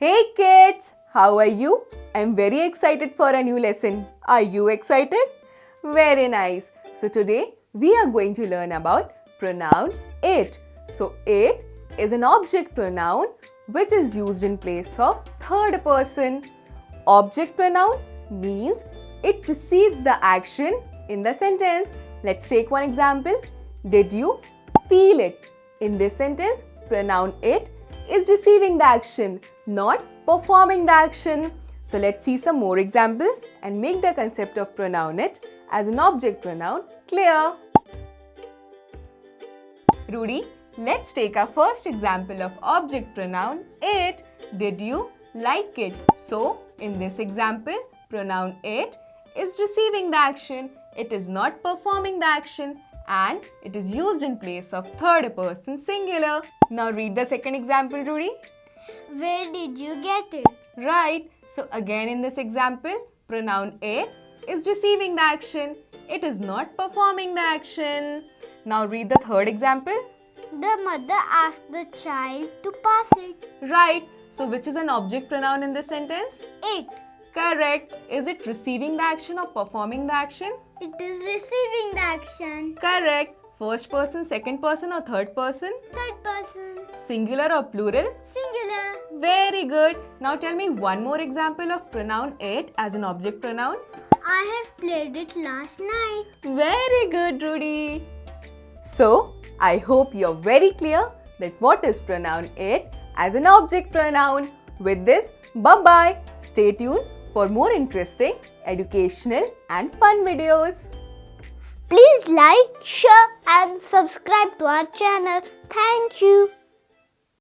Hey kids, how are you? I'm very excited for a new lesson. Are you excited? Very nice. So today we are going to learn about pronoun it. So it is an object pronoun which is used in place of third person. Object pronoun means it receives the action in the sentence. Let's take one example. Did you feel it? In this sentence, pronoun it is receiving the action, not performing the action. So let's see some more examples and make the concept of pronoun it as an object pronoun clear. Rudy, let's take our first example of object pronoun it. Did you like it? So in this example, pronoun it is receiving the action. It is not performing the action and it is used in place of third person singular. Now read the second example, Rudy. Where did you get it? Right. So again in this example, pronoun it is receiving the action. It is not performing the action. Now read the third example. The mother asked the child to pass it. Right. So which is an object pronoun in this sentence? It. Correct. Is it receiving the action or performing the action? It is receiving the action. Correct. First person, second person or third person? Third person. Singular or plural? Singular. Very good. Now tell me one more example of pronoun it as an object pronoun. I have played it last night. Very good, Rudy. So, I hope you're very clear that what is pronoun it as an object pronoun. With this, bye-bye. Stay tuned for more interesting, educational and fun videos. Please like, share and subscribe to our channel. Thank you.